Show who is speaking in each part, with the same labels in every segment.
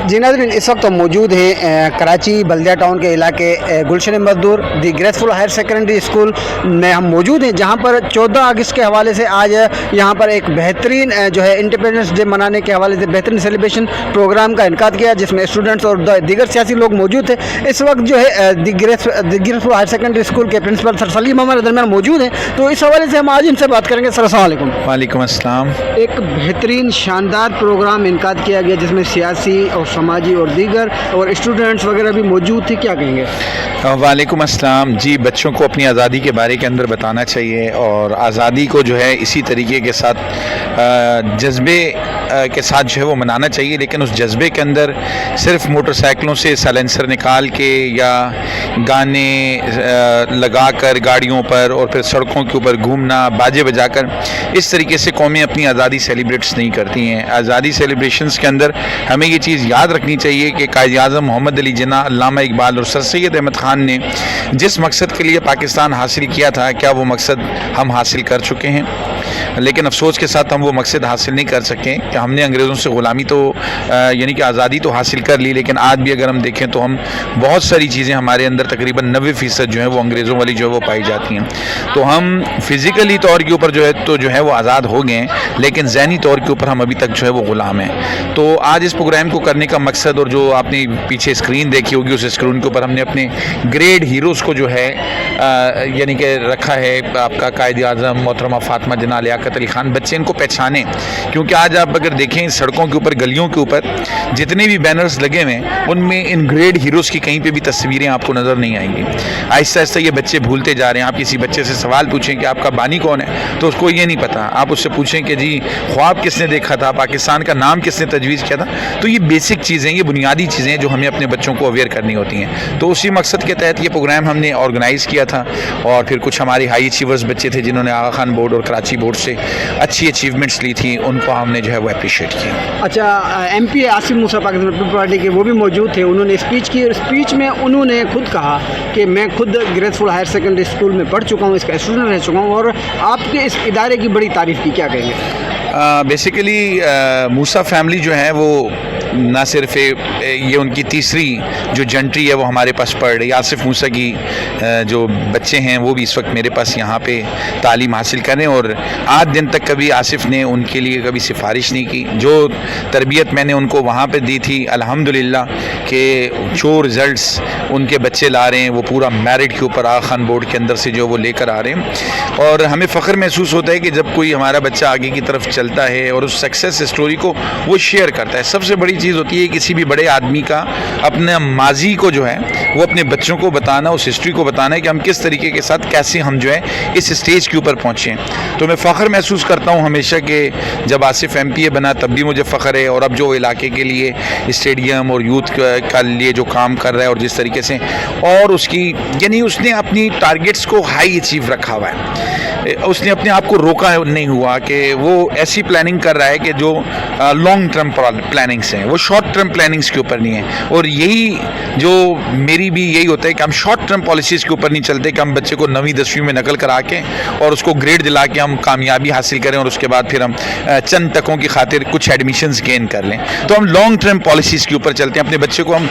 Speaker 1: जी नाज़रीन, इस वक्त हम मौजूद हैं कराची बल्दिया टाउन के इलाके गुलशन मजदूर दी ग्रेसफुल हायर सेकेंडरी स्कूल में हम मौजूद हैं, जहां पर 14 अगस्त के हवाले से आज यहां पर एक बेहतरीन जो है इंडिपेंडेंस डे मनाने के हवाले से बेहतरीन सेलिब्रेशन प्रोग्राम का इनकाद किया, जिसमें स्टूडेंट्स और दीगर सियासी लोग मौजूद थे। इस वक्त जो है दी ग्रेसफुल हायर सेकेंडरी स्कूल के प्रिंसिपल सर सलीम हमारे दरमियान मौजूद हैं, तो इस हवाले से हम आज इनसे बात करेंगे। सर अस्सलाम वालेकुम।
Speaker 2: वालेकुम अस्सलाम।
Speaker 1: एक बेहतरीन शानदार प्रोग्राम इनकाद किया गया, जिसमें सियासी और समाजी और दीगर और स्टूडेंट्स वगैरह भी मौजूद थे, क्या कहेंगे?
Speaker 2: वालेकुम अस्सलाम। जी, बच्चों को अपनी आज़ादी के बारे के अंदर बताना चाहिए और आज़ादी को जो है इसी तरीके के साथ जज्बे के साथ जो है वो मनाना चाहिए, लेकिन उस जज्बे के अंदर सिर्फ मोटरसाइकिलों से साइलेंसर निकाल के या गाने लगा कर गाड़ियों पर और फिर सड़कों के ऊपर घूमना बाजे बजाकर इस तरीके से कौमें अपनी आज़ादी सेलिब्रेट्स नहीं करती हैं। आज़ादी सेलिब्रेशंस के अंदर हमें ये चीज़ याद रखनी चाहिए कि कायद आज़म मोहम्मद अली जिन्ना, अल्लामा इकबाल और सर सैयद अहमद ख़ान ने जिस मकसद के लिए पाकिस्तान हासिल किया था, क्या वो मकसद हम हासिल कर चुके हैं? लेकिन अफसोस के साथ हम वो मकसद हासिल नहीं कर सके कि हमने अंग्रेज़ों से ग़ुलामी तो यानी कि आज़ादी तो हासिल कर ली, लेकिन आज भी अगर हम देखें तो हम बहुत सारी चीज़ें हमारे अंदर तकरीबन 90% जो है वो अंग्रेज़ों वाली जो है वो पाई जाती हैं। तो हम फ़िज़िकली तौर के ऊपर जो है वो आज़ाद हो गए हैं, लेकिन ज़हनी तौर के ऊपर हम अभी तक जो है वो ग़ुलाम हैं। तो आज इस प्रोग्राम को करने का मकसद, और जो आपने पीछे स्क्रीन देखी होगी, उस स्क्रीन के ऊपर हमने अपने ग्रेट हीरोज़ को जो है यानी कि रखा है। आपका कायद आज़म मोहतरमा फ़ातिमा जिन्ना, लियाकत अली ख़ान, बच्चे इनको पहचानें, क्योंकि आज आप अगर देखें सड़कों के ऊपर, गलियों के ऊपर जितने भी बैनर्स लगे हुए हैं, उनमें इन ग्रेट हीरोज़ की कहीं पे भी तस्वीरें आपको नज़र नहीं आएंगी। आहिस्ता आहिस्ता ये बच्चे भूलते जा रहे हैं। आप किसी बच्चे से सवाल पूछें कि आपका बानी कौन है, तो उसको ये नहीं पता। आप उससे पूछें कि जी ख्वाब किसने देखा था, पाकिस्तान का नाम किसने तजवीज़ किया था। तो ये बेसिक चीज़ें, ये बुनियादी चीज़ें जो हमें अपने बच्चों को अवेयर करनी होती हैं। तो उसी मकसद के तहत ये प्रोग्राम हमने ऑर्गेनाइज़ किया था, और फिर कुछ हमारे हाई अचीवर्स बच्चे थे जिन्होंने आगा खान बोर्ड और कराची बोर्ड से अच्छी अचीवमेंट्स ली थी, उनको हमने जो है वो अप्रिशिएट किया।
Speaker 1: अच्छा, MP आसिफ मूसा पाकिस्तान पीपल्स पार्टी के वो भी मौजूद थे, उन्होंने स्पीच की, और स्पीच में उन्होंने खुद कहा कि मैं खुद ग्रेसफुल हायर सेकेंडरी स्कूल में पढ़ चुका हूँ, इसका स्टूडेंट रह चुका हूँ, और आपके इस इदारे की बड़ी तारीफ़ की, क्या कहेंगे?
Speaker 2: बेसिकली मूसा फैमिली जो है वो ना सिर्फ ये उनकी तीसरी जो जंट्री है वो हमारे पास पढ़ रही है। आसिफ मूसा की जो बच्चे हैं वो भी इस वक्त मेरे पास यहाँ पे तालीम हासिल करें, और आज दिन तक कभी आसिफ ने उनके लिए कभी सिफारिश नहीं की। जो तरबियत मैंने उनको वहाँ पे दी थी, अल्हम्दुलिल्लाह कि जो रिज़ल्ट्स उनके बच्चे ला रहे हैं वो पूरा मेरिट के ऊपर आगा खान बोर्ड के अंदर से जो वो लेकर आ रहे हैं, और हमें फ़ख्र महसूस होता है कि जब कोई हमारा बच्चा आगे की तरफ चलता है और उस सक्सेस स्टोरी को वो शेयर करता है। सबसे बड़ी चीज़ होती है किसी भी बड़े आदमी का अपने माजी को जो है वो अपने बच्चों को बताना, उस हिस्ट्री को बताना है कि हम किस तरीके के साथ कैसे हम जो है इस स्टेज के ऊपर पहुँचे। तो मैं फ़ख्र महसूस करता हूँ हमेशा कि जब आसिफ MPA बना तब भी मुझे फ़ख्र है, और अब जो इलाके के लिए स्टेडियम और यूथ का लिए जो काम कर रहा है और जिस तरीके से, और उसकी यानी उसने अपनी टारगेट्स को हाई अचीव रखा हुआ है, उसने अपने आप को रोका नहीं हुआ कि वो ऐसी प्लानिंग कर रहा है कि जो लॉन्ग टर्म प्लानिंग्स हैं वो शॉर्ट टर्म प्लानिंग्स के ऊपर नहीं है। और यही जो मेरी भी यही होता है कि हम शॉर्ट टर्म पॉलिसीज़ के ऊपर नहीं चलते कि हम बच्चे को 9वीं 10वीं में नकल करा के और उसको ग्रेड दिला के हम कामयाबी हासिल करें और उसके बाद फिर हम चंद टकों की खातिर कुछ एडमिशन्स गेन कर लें। तो हम लॉन्ग टर्म पॉलिसीज़ के ऊपर चलते हैं। अपने बच्चे को हम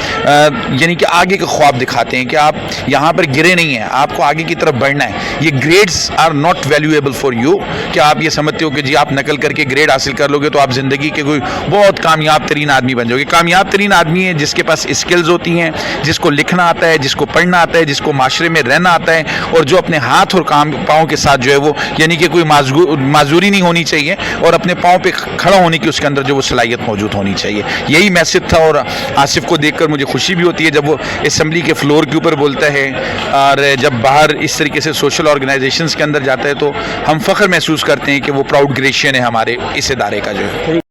Speaker 2: यानी कि आगे का ख्वाब दिखाते हैं कि आप यहाँ पर गिरे नहीं हैं, आपको आगे की तरफ बढ़ना है। ये grades are not valuable for you, कि आप ये समझते हो कि जी आप नकल करके ग्रेड हासिल कर लोगे तो आप ज़िंदगी के कोई बहुत कामयाब तरीन आदमी बन जाओगे। कामयाब तरीन आदमी है जिसके पास स्किल्स होती हैं, जिसको लिखना आता है, जिसको पढ़ना आता है, जिसको माशरे में रहना आता है, और जो अपने हाथ और पाँव के साथ जो है वो यानी कि कोई माजूरी नहीं होनी चाहिए, और अपने पाँव पे खड़ा होने की उसके अंदर जो वो सलाहियत मौजूद होनी चाहिए। यही मैसेज था, और आसिफ को देखकर मुझे खुशी भी होती है जब वो असम्बली के फ्लोर के ऊपर बोलता है, और जब बाहर इस तरीके से सोशल ऑर्गेनाइजेशंस के अंदर जाता है तो हम फ़ख्र महसूस करते हैं कि वो प्राउड ग्रेशियन है हमारे इस इदारे का जो है।